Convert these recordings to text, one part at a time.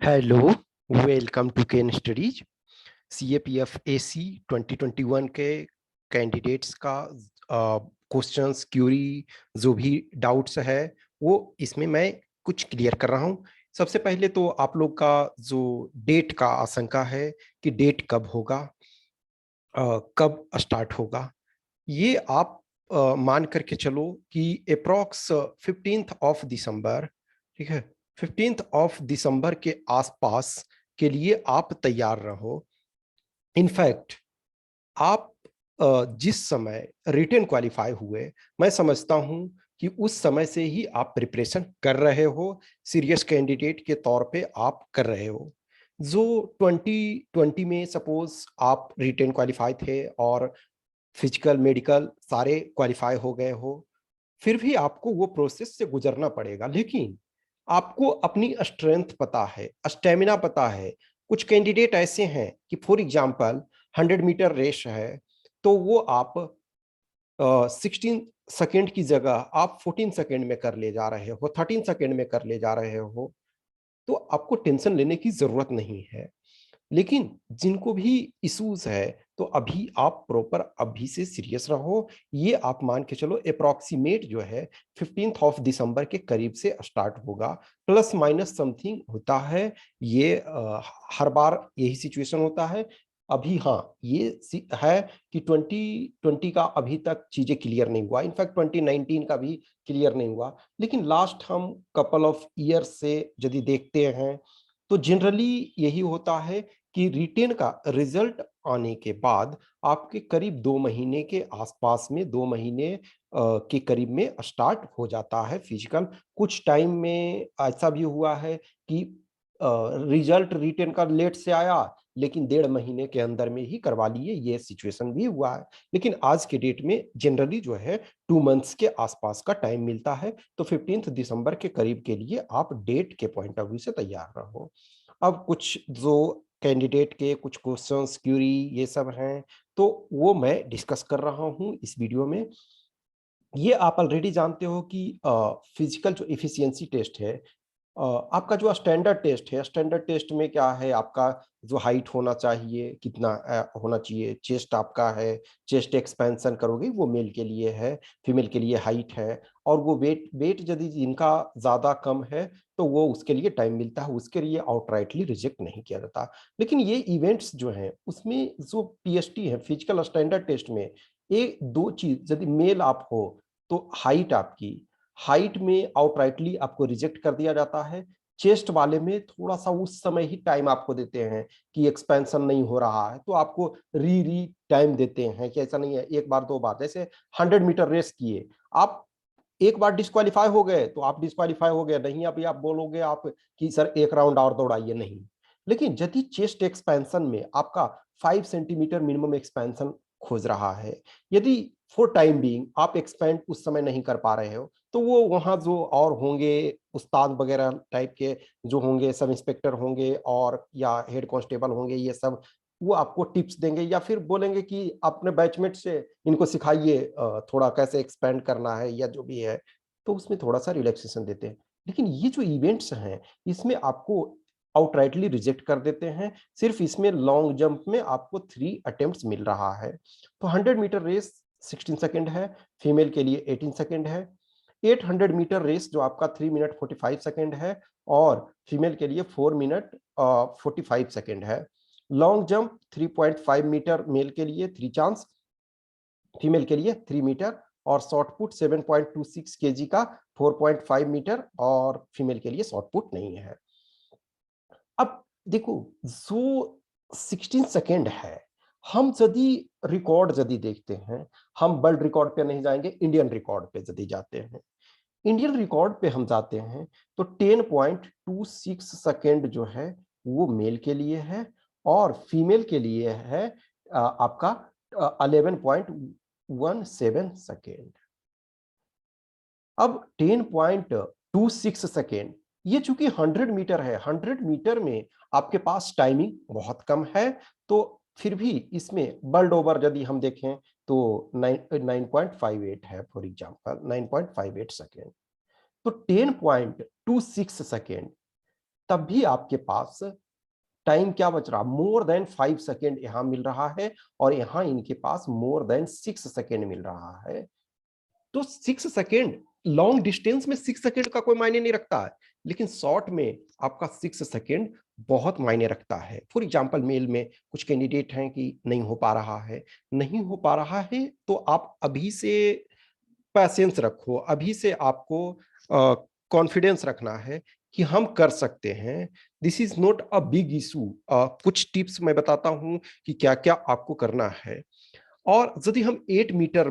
Hello, welcome to Ken studies. CAPF AC 2021 के candidates का questions Curie जो भी डाउट्स है वो इसमें मैं कुछ क्लियर कर रहा हूँ। सबसे पहले तो आप लोग का जो डेट का आशंका है कि डेट कब होगा, कब स्टार्ट होगा, ये आप मान करके चलो कि अप्रॉक्स 15 दिसंबर, ठीक है, 15 दिसंबर के आसपास के लिए आप तैयार रहो। इनफैक्ट आप जिस समय रिटेन क्वालिफाई हुए, मैं समझता हूं कि उस समय से ही आप प्रिपरेशन कर रहे हो, सीरियस कैंडिडेट के तौर पे आप कर रहे हो। जो 2020 में सपोज आप रिटेन क्वालिफाई थे और फिजिकल मेडिकल सारे क्वालिफाई हो गए हो, फिर भी आपको वो प्रोसेस से गुजरना पड़ेगा। लेकिन आपको अपनी स्ट्रेंथ पता है, स्टेमिना पता है। कुछ कैंडिडेट ऐसे हैं कि फॉर एग्जांपल 100 मीटर रेस है, तो वो आप 16 सेकेंड की जगह आप 14 सेकेंड में कर ले जा रहे हो, 13 सेकेंड में कर ले जा रहे हो, तो आपको टेंशन लेने की जरूरत नहीं है। लेकिन जिनको भी इश्यूज है, तो अभी आप प्रॉपर अभी से सीरियस रहो। ये आप मान के चलो अप्रोक्सीमेट जो है 15 दिसंबर के करीब से स्टार्ट होगा, प्लस माइनस समथिंग होता है। ये हर बार यही सिचुएशन होता है। अभी हाँ, ये है कि 2020 का अभी तक चीजें क्लियर नहीं हुआ, इनफैक्ट 2019 का भी क्लियर नहीं हुआ। लेकिन लास्ट हम कपल ऑफ ईयर से यदि देखते हैं, तो जनरली यही होता है कि रिटेन का रिजल्ट आने के बाद आपके करीब 2 महीने के आसपास में, 2 महीने के करीब में स्टार्ट हो जाता है फिजिकल। कुछ टाइम में ऐसा भी हुआ है कि रिजल्ट रिटेन का लेट से आया, लेकिन 1.5 महीने के अंदर में ही करवा लिए, ये सिचुएशन भी हुआ है। लेकिन आज के डेट में जनरली जो है 2 मंथ्स के आसपास का टाइम मिलता है। तो 15 दिसंबर के करीब के लिए आप डेट के पॉइंट ऑफ व्यू से तैयार रहो। अब कुछ जो कैंडिडेट के कुछ क्वेश्चंस क्यूरी ये सब हैं, तो वो मैं डिस्कस कर रहा हूँ इस वीडियो में। ये आप ऑलरेडी जानते हो कि फिजिकल जो इफिशियंसी टेस्ट है, आपका जो स्टैंडर्ड टेस्ट है, स्टैंडर्ड टेस्ट में क्या है, आपका जो हाइट होना चाहिए, कितना होना चाहिए, चेस्ट आपका है, चेस्ट एक्सपेंशन करोगे वो मेल के लिए है, फीमेल के लिए हाइट है। और वो वेट वेट यदि इनका ज़्यादा कम है, तो वो उसके लिए टाइम मिलता है, उसके लिए आउटराइटली रिजेक्ट नहीं किया जाता। लेकिन ये इवेंट्स जो हैं उसमें जो PST है, फिजिकल स्टैंडर्ड टेस्ट में, ये दो चीज, यदि मेल आप हो तो हाइट आपकी, हाइट में आउटराइटली आपको रिजेक्ट कर दिया जाता है। चेस्ट वाले में थोड़ा सा उस समय ही टाइम आपको देते हैं कि एक्सपेंशन नहीं हो रहा है, तो आपको री टाइम देते हैं कि ऐसा नहीं है एक बार दो बार। जैसे 100 मीटर रेस किए आप, एक बार डिस्क्वालीफाई हो गए तो आप डिस्क्वालीफाई हो गए, नहीं अभी आप बोलोगे आप कि सर एक राउंड और दौड़ाइए, नहीं। लेकिन यदि चेस्ट एक्सपेंशन में आपका 5 सेंटीमीटर मिनिमम एक्सपेंशन खोज रहा है, यदि फॉर टाइम बीइंग आप एक्सपेंड उस समय नहीं कर पा रहे हो, तो वो वहां जो और होंगे उस्ताद वगैरह टाइप के जो होंगे, सब इंस्पेक्टर होंगे और या हेड कांस्टेबल होंगे, ये सब वो आपको टिप्स देंगे या फिर बोलेंगे कि अपने बैचमेट से इनको सिखाइए थोड़ा कैसे एक्सपेंड करना है या जो भी है। तो उसमें थोड़ा सा रिलैक्सेशन देते हैं। लेकिन ये जो इवेंट्स हैं, इसमें आपको आउटराइटली रिजेक्ट कर देते हैं। सिर्फ इसमें लॉन्ग जंप में आपको 3 अटेम्प्ट्स मिल रहा है। तो 100 मीटर रेस 16 सेकेंड है, फीमेल के लिए 18 सेकेंड है। 800 मीटर रेस जो आपका 3 मिनट 45 सेकेंड है, और फीमेल के लिए 4 मिनट 45 सेकेंड है। लॉन्ग जंप 3.5 मीटर मेल के लिए 3 चांस, फीमेल के लिए 3 मीटर, और शॉर्ट पुट 7.26 kg का 4.5 मीटर, और फीमेल के लिए शॉर्ट पुट नहीं है। अब देखो, जो 16 सेकेंड है, हम यदि रिकॉर्ड यदि देखते हैं, हम वर्ल्ड रिकॉर्ड पे नहीं जाएंगे, इंडियन रिकॉर्ड पे यदि जाते हैं, इंडियन रिकॉर्ड पे हम जाते हैं, तो 10.26 सेकेंड जो है वो मेल के लिए है, और फीमेल के लिए है आपका 11.17 सेकेंड। अब 10.26 सेकेंड, ये चूंकि 100 मीटर है, 100 मीटर में आपके पास टाइमिंग बहुत कम है, तो फिर भी इसमें वर्ल्ड ओवर यदि हम देखें तो 9.58 है, फॉर एग्जांपल 9.58 सेकेंड। तो 10.26 सेकेंड तब भी आपके पास टाइम क्या बच रहा, मोर देन 5 सेकेंड यहां मिल रहा है और यहां इनके पास मोर देन 6 सेकेंड मिल रहा है। तो 6 सेकेंड, लॉन्ग डिस्टेंस में 6 सेकेंड का कोई मायने नहीं रखता है, लेकिन शॉर्ट में आपका 6 सेकेंड बहुत मायने रखता है। फॉर एग्जाम्पल, मेल में कुछ कैंडिडेट हैं कि नहीं हो पा रहा है, नहीं हो पा रहा है तो आप अभी से पैसेंस रखो, अभी से आपको कॉन्फिडेंस रखना है कि हम कर सकते हैं। This is not a big issue. कुछ टिप्स मैं बताता हूं कि क्या क्या आपको करना है। और यदि हम 800 मीटर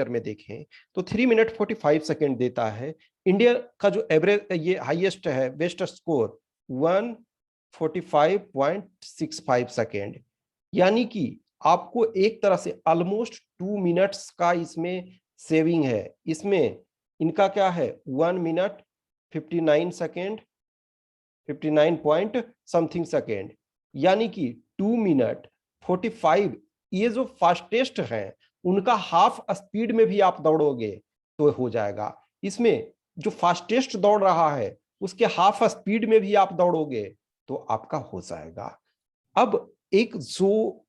में देखें तो 3 मिनट 45 सेकेंड देता है। इंडिया का जो एवरेज, ये हाईएस्ट है बेस्ट स्कोर 145.65 सेकेंड, यानी कि आपको एक तरह से ऑलमोस्ट 2 मिनट्स का इसमें सेविंग है। इसमें इनका क्या है, 1 minute 59 second, 59 point something second, यानी कि 2 मिनट 45। ये जो फास्टेस्ट हैं उनका हाफ स्पीड में भी आप दौड़ोगे तो हो जाएगा। इसमें जो फास्टेस्ट दौड़ रहा है उसके हाफ स्पीड में भी आप दौड़ोगे तो आपका हो जाएगा। अब एक जो,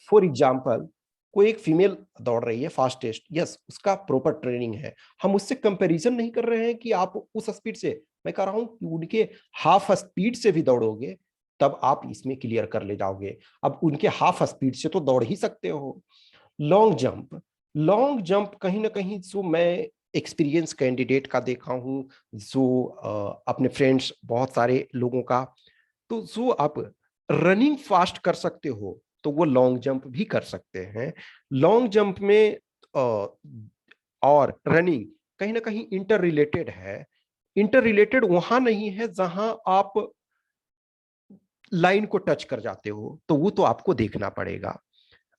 फॉर एग्जाम्पल, कोई एक फीमेल दौड़ रही है फास्टेस्ट, यस उसका प्रॉपर ट्रेनिंग है, हम उससे कंपैरिजन नहीं कर रहे हैं कि आप उस स्पीड से, मैं कह रहा हूं कि उनके हाफ स्पीड से भी दौड़ोगे तब आप इसमें क्लियर कर ले जाओगे। अब उनके हाफ स्पीड से तो दौड़ ही सकते हो। लॉन्ग जंप, लॉन्ग जंप कहीं ना कहीं जो मैं एक्सपीरियंस कैंडिडेट का देखा हूं, जो अपने फ्रेंड्स बहुत सारे लोगों का, तो जो आप रनिंग फास्ट कर सकते हो तो वो लॉन्ग जंप भी कर सकते हैं। लॉन्ग जंप में और रनिंग कहीं ना कहीं इंटर रिलेटेड है। इंटर रिलेटेड वहां नहीं है जहां आप लाइन को टच कर जाते हो, तो वो तो आपको देखना पड़ेगा।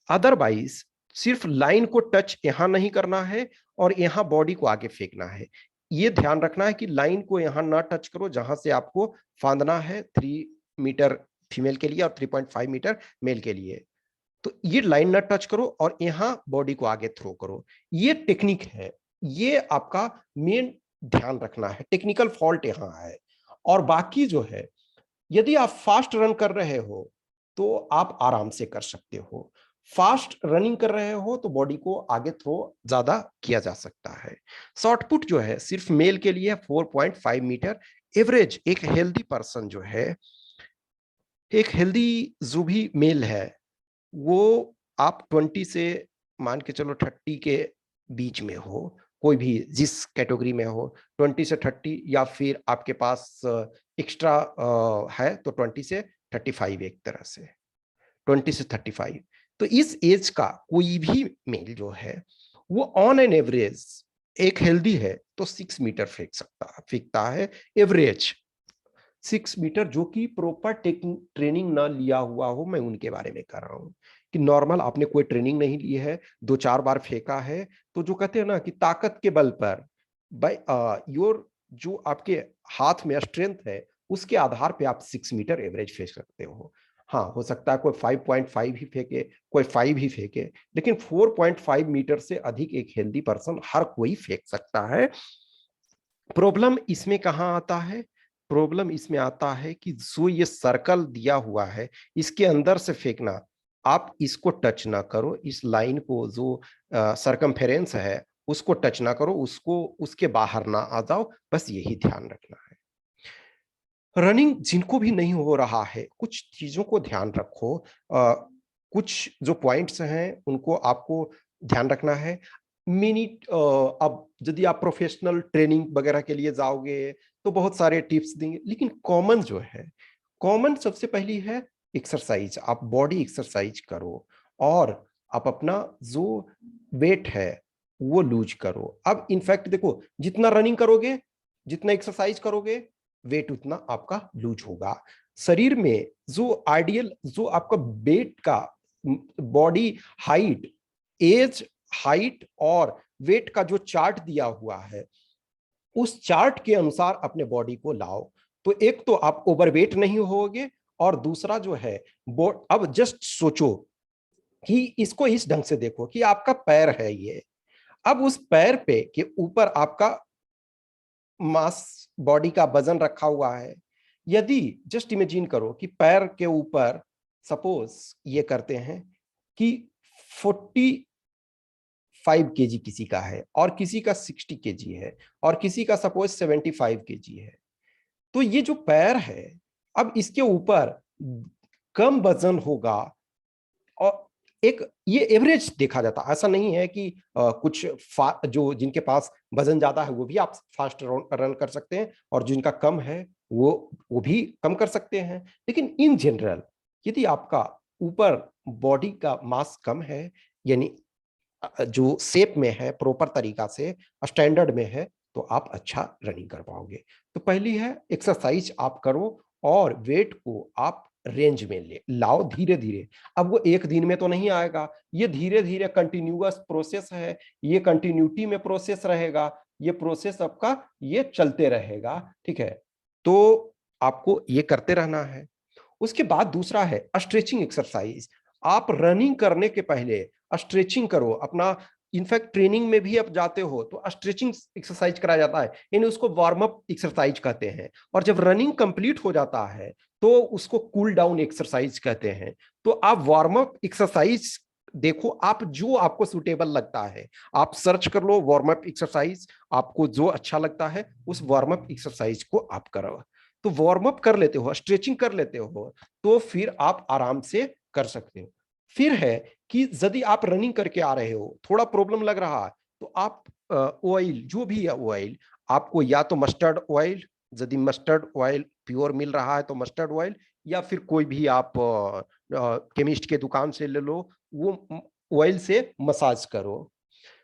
अदरवाइज सिर्फ लाइन को टच यहां नहीं करना है और यहां बॉडी को आगे फेंकना है। ये ध्यान रखना है कि लाइन को यहां ना टच करो जहां से आपको फांदना है, 3 मीटर फीमेल के लिए और 3.5 मीटर मेल के लिए। तो ये लाइन ना टच करो और यहां बॉडी को आगे थ्रो करो। ये टेक्निक है, ये आपका मेन ध्यान रखना है। टेक्निकल फॉल्ट यहां है। और बाकी जो है, यदि आप फास्ट रन कर रहे हो तो आप आराम से कर सकते हो। फास्ट रनिंग कर रहे हो तो बॉडी को आगे थ्रो ज्यादा किया जा सकता है। शॉर्टपुट जो है सिर्फ मेल के लिए 4.5 मीटर एवरेज। एक हेल्दी पर्सन जो है, एक हेल्दी जो भी मेल है, वो आप 20 से मान के चलो 30 के बीच में हो, कोई भी जिस कैटेगरी में हो, 20 से 30, या फिर आपके पास एक्स्ट्रा है तो 20 से 35, एक तरह से 20 से 35। तो इस एज का कोई भी मेल जो है वो ऑन एन एवरेज, एक हेल्दी है तो 6 मीटर फेंकता है एवरेज। 6 मीटर, जो कि प्रॉपर ट्रेनिंग ना लिया हुआ हो, मैं उनके बारे में कर रहा हूँ कि नॉर्मल आपने कोई ट्रेनिंग नहीं ली है, 2-4 बार फेंका है, तो जो कहते हैं ना कि ताकत के बल पर, बाय योर, जो आपके हाथ में स्ट्रेंथ है उसके आधार पे आप 6 मीटर एवरेज फेंक सकते हो। हाँ, हो सकता है कोई 5.5 ही फेंके, कोई 5 ही फेंके, लेकिन 4.5 मीटर से अधिक एक हेल्दी पर्सन हर कोई फेंक सकता है। प्रॉब्लम इसमें कहाँ आता है? प्रॉब्लम इसमें आता है कि जो ये सर्कल दिया हुआ है इसके अंदर से फेंकना, आप इसको टच ना करो, इस लाइन को जो सरकमफेरेंस है उसको टच ना करो, उसको उसके बाहर ना आ जाओ, बस यही ध्यान रखना है। रनिंग जिनको भी नहीं हो रहा है, कुछ चीजों को ध्यान रखो। कुछ जो पॉइंट्स हैं उनको आपको ध्यान रखना है। मिनिट, अब यदि आप प्रोफेशनल ट्रेनिंग वगैरह के लिए जाओगे तो बहुत सारे टिप्स देंगे, लेकिन कॉमन जो है, कॉमन सबसे पहली है एक्सरसाइज। आप बॉडी एक्सरसाइज करो और आप अपना जो वेट है वो लूज करो। अब इनफैक्ट देखो, जितना रनिंग करोगे, जितना एक्सरसाइज करोगे, वेट उतना आपका लूज होगा। शरीर में जो आइडियल, जो आपका वेट का, बॉडी हाइट, एज, हाइट और वेट का जो चार्ट दिया हुआ है, उस चार्ट के अनुसार अपने बॉडी को लाओ। तो एक तो आप ओवरवेट नहीं होगे, और दूसरा जो है, अब जस्ट सोचो कि इसको इस ढंग से देखो कि आपका पैर है ये, अब उस पैर पे के ऊपर आपका मास बॉडी का वजन रखा हुआ है। यदि जस्ट इमेजिन करो कि पैर के ऊपर सपोज ये करते हैं कि 45 केजी किसी का है और किसी का 60 केजी है और किसी का सपोज 75 केजी है, तो ये जो पैर है, अब इसके ऊपर कम वजन होगा। और एक ये एवरेज देखा जाता है, ऐसा नहीं है कि कुछ जो जिनके पास वजन ज्यादा है वो भी आप फास्ट रन कर सकते हैं और जिनका कम है वो भी कम कर सकते हैं। लेकिन इन जनरल यदि आपका ऊपर बॉडी का मास कम है, यानी जो शेप में है, प्रॉपर तरीका से स्टैंडर्ड में है, तो आप अच्छा रनिंग कर पाओगे। तो पहली है एक्सरसाइज आप करो और वेट को आप रेंज में ले लाओ धीरे धीरे। अब वो एक दिन में तो नहीं आएगा, ये धीरे धीरे कंटिन्यूअस प्रोसेस है, ये कंटिन्यूटी में प्रोसेस रहेगा, ये प्रोसेस आपका ये चलते रहेगा, ठीक है। तो आपको ये करते रहना है। उसके बाद दूसरा है स्ट्रेचिंग एक्सरसाइज। आप रनिंग करने के पहले स्ट्रेचिंग करो अपना। इनफैक्ट ट्रेनिंग में भी आप जाते हो तो स्ट्रेचिंग एक्सरसाइज कराया जाता है, यानी उसको वार्म अप एक्सरसाइज कहते हैं। और जब रनिंग कंप्लीट हो जाता है तो उसको कूल डाउन एक्सरसाइज कहते हैं। तो आप वार्म अप एक्सरसाइज देखो, आप जो आपको सुटेबल लगता है आप सर्च कर लो वार्म अप एक्सरसाइज, आपको जो अच्छा लगता है उस वार्म अप एक्सरसाइज को आप करो। तो वार्म अप कर लेते हो, स्ट्रेचिंग कर लेते हो, तो फिर आप आराम से कर सकते हो। फिर है कि यदि आप रनिंग करके आ रहे हो, थोड़ा प्रॉब्लम लग रहा है, तो आप ऑयल जो भी है ऑयल आपको, या तो मस्टर्ड ऑयल, यदि मस्टर्ड ऑयल प्योर मिल रहा है तो मस्टर्ड ऑयल, या फिर कोई भी आप केमिस्ट के दुकान से ले लो, वो ऑयल से मसाज करो।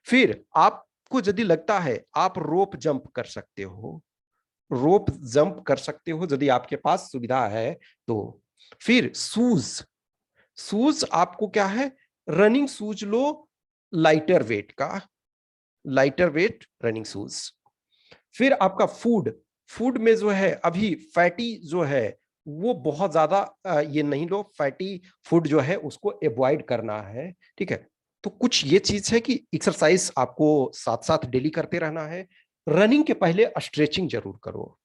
फिर आपको यदि लगता है आप रोप जंप कर सकते हो, रोप जंप कर सकते हो यदि आपके पास सुविधा है तो। फिर शूज, शूज आपको क्या है, रनिंग शूज लो लाइटर वेट का, लाइटर वेट रनिंग शूज। फिर आपका फूड, फूड में जो है अभी फैटी जो है वो बहुत ज्यादा ये नहीं लो, फैटी फूड जो है उसको अवॉइड करना है, ठीक है। तो कुछ ये चीज है कि एक्सरसाइज आपको साथ साथ डेली करते रहना है। रनिंग के पहले स्ट्रेचिंग जरूर करो।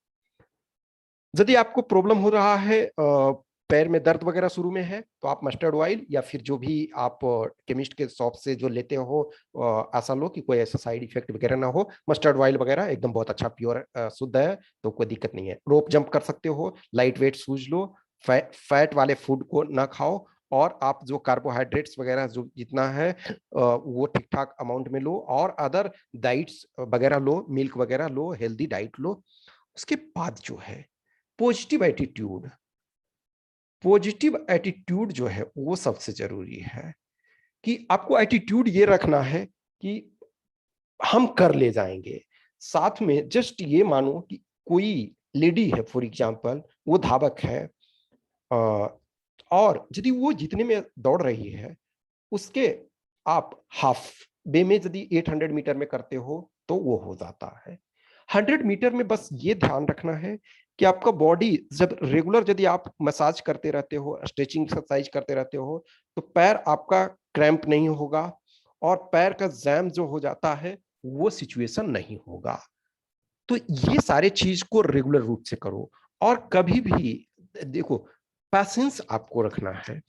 यदि आपको प्रॉब्लम हो रहा है, पैर में दर्द वगैरह शुरू में है, तो आप मस्टर्ड ऑयल या फिर जो भी आप केमिस्ट के शॉप से जो लेते हो ऐसा लो कि कोई ऐसा साइड इफेक्ट वगैरह ना हो। मस्टर्ड ऑयल वगैरह एकदम बहुत अच्छा प्योर शुद्ध है, तो कोई दिक्कत नहीं है। रोप जंप कर सकते हो, लाइट वेट शूज लो, फैट वाले फूड को ना खाओ, और आप जो कार्बोहाइड्रेट्स वगैरह जो जितना है वो ठीक ठाक अमाउंट में लो, और अदर डाइट्स वगैरह लो, मिल्क वगैरह लो, हेल्दी डाइट लो। उसके बाद जो है पॉजिटिव एटीट्यूड, पॉजिटिव एटीट्यूड जो है वो सबसे जरूरी है। कि आपको एटीट्यूड ये रखना है कि हम कर ले जाएंगे। साथ में जस्ट ये मानो कि कोई लेडी है फॉर एग्जांपल, वो धावक है, और यदि वो जितने में दौड़ रही है उसके आप हाफ वे में यदि 800 मीटर में करते हो तो वो हो जाता है। 100 मीटर में बस ये ध्यान रखना है कि आपका बॉडी जब रेगुलर यदि आप मसाज करते रहते हो, स्ट्रेचिंग एक्सरसाइज करते रहते हो, तो पैर आपका क्रैम्प नहीं होगा और पैर का जैम जो हो जाता है वो सिचुएशन नहीं होगा। तो ये सारे चीज को रेगुलर रूप से करो। और कभी भी देखो, पैसेंस आपको रखना है।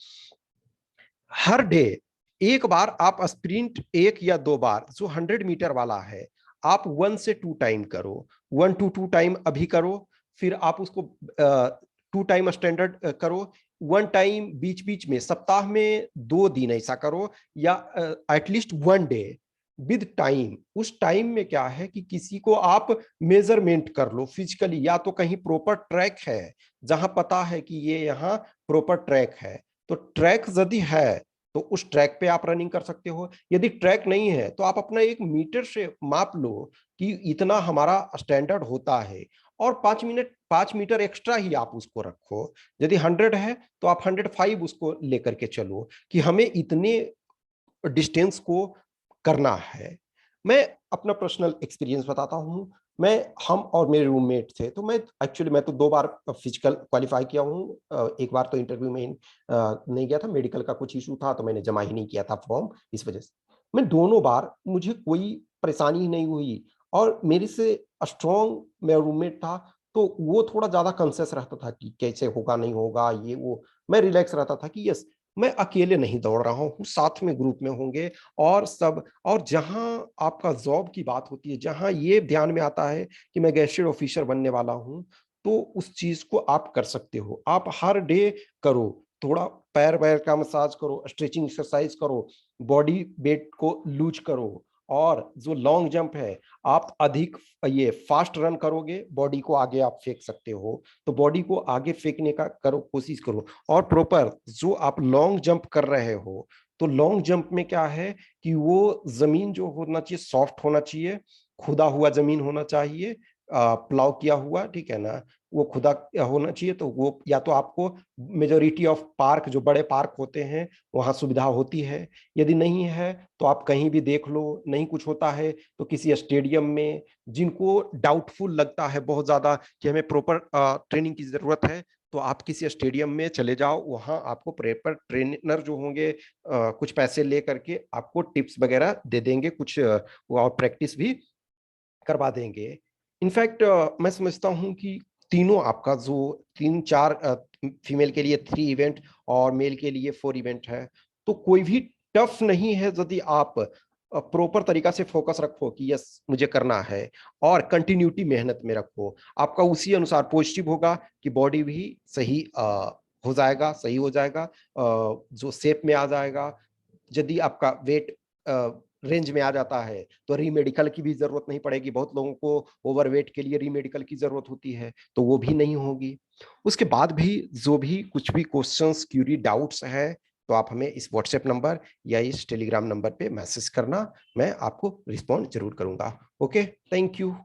हर डे एक बार आप स्प्रिंट, एक या दो बार जो 100 मीटर वाला है, आप 1 से 2 टाइम करो। 1 to 2 टाइम अभी करो, फिर आप उसको 2 टाइम स्टैंडर्ड करो। 1 टाइम बीच बीच में, सप्ताह में 2 दिन ऐसा करो, या एटलीस्ट 1 डे विद टाइम। उस टाइम में क्या है कि किसी को आप मेजरमेंट कर लो फिजिकली, या तो कहीं प्रॉपर ट्रैक है जहां पता है कि ये यहाँ प्रॉपर ट्रैक है, तो ट्रैक यदि है तो उस ट्रैक पे आप रनिंग कर सकते हो। यदि ट्रैक नहीं है तो आप अपना 1 मीटर से माप लो कि इतना हमारा स्टैंडर्ड होता है, और 5 मीटर एक्स्ट्रा ही आप उसको रखो। यदि 100 है तो आप 105 उसको लेकर के चलो कि हमें इतने डिस्टेंस को करना है। मैं अपना पर्सनल एक्सपीरियंस बताता हूँ। मैं हम और मेरे रूममेट थे, तो मैं तो 2 बार फिजिकल क्वालिफाई किया हूँ। एक बार तो इंटरव्यू में नहीं गया था, मेडिकल का कुछ इशू था तो मैंने जमा ही नहीं किया था फॉर्म, इस वजह से। मैं दोनों बार मुझे कोई परेशानी नहीं हुई, और मेरे से स्ट्रॉन्ग मेरा रूममेट था, तो वो थोड़ा ज़्यादा कॉन्शियस रहता था कि कैसे होगा, नहीं होगा, ये वो। मैं रिलैक्स रहता था कि यस, मैं अकेले नहीं दौड़ रहा हूँ, साथ में ग्रुप में होंगे और सब। और जहाँ आपका जॉब की बात होती है, जहाँ ये ध्यान में आता है कि मैं गेस्टेड ऑफिसर बनने वाला हूँ, तो उस चीज़ को आप कर सकते हो। आप हर डे करो, थोड़ा पैर-वैर का मसाज करो, स्ट्रेचिंग एक्सरसाइज करो, बॉडी वेट को लूज़ करो, और जो लॉन्ग जंप है, आप अधिक ये फास्ट रन करोगे, बॉडी को आगे आप फेंक सकते हो, तो बॉडी को आगे फेंकने का करो, कोशिश करो। और प्रॉपर जो आप लॉन्ग जंप कर रहे हो, तो लॉन्ग जंप में क्या है कि वो जमीन जो होना चाहिए सॉफ्ट होना चाहिए, खुदा हुआ जमीन होना चाहिए, प्लाव किया हुआ, ठीक है ना, वो खुदा होना चाहिए। तो वो या तो आपको मेजोरिटी ऑफ पार्क, जो बड़े पार्क होते हैं, वहां सुविधा होती है। यदि नहीं है तो आप कहीं भी देख लो, नहीं कुछ होता है तो किसी स्टेडियम में। जिनको डाउटफुल लगता है बहुत ज्यादा कि हमें प्रॉपर ट्रेनिंग की जरूरत है, तो आप किसी स्टेडियम में चले जाओ, वहां आपको प्रॉपर ट्रेनर जो होंगे कुछ पैसे ले करके आपको टिप्स वगैरह दे देंगे, कुछ और प्रैक्टिस भी करवा देंगे। इनफैक्ट मैं समझता हूँ कि तीनों आपका जो 3-4 फीमेल के लिए 3 इवेंट और मेल के लिए 4 इवेंट है, तो कोई भी टफ नहीं है यदि आप प्रॉपर तरीका से फोकस रखो कि यस मुझे करना है, और कंटिन्यूटी मेहनत में रखो, आपका उसी अनुसार पॉजिटिव होगा कि बॉडी भी सही हो जाएगा, सही हो जाएगा, जो शेप में आ जाएगा। यदि आपका वेट रेंज में आ जाता है तो रीमेडिकल की भी जरूरत नहीं पड़ेगी। बहुत लोगों को ओवरवेट के लिए रीमेडिकल की जरूरत होती है, तो वो भी नहीं होगी। उसके बाद भी जो भी कुछ भी क्वेश्चंस, क्यूरी, डाउट्स है, तो आप हमें इस व्हाट्सएप नंबर या इस टेलीग्राम नंबर पे मैसेज करना, मैं आपको रिस्पॉन्ड जरूर करूंगा। Okay, thank you.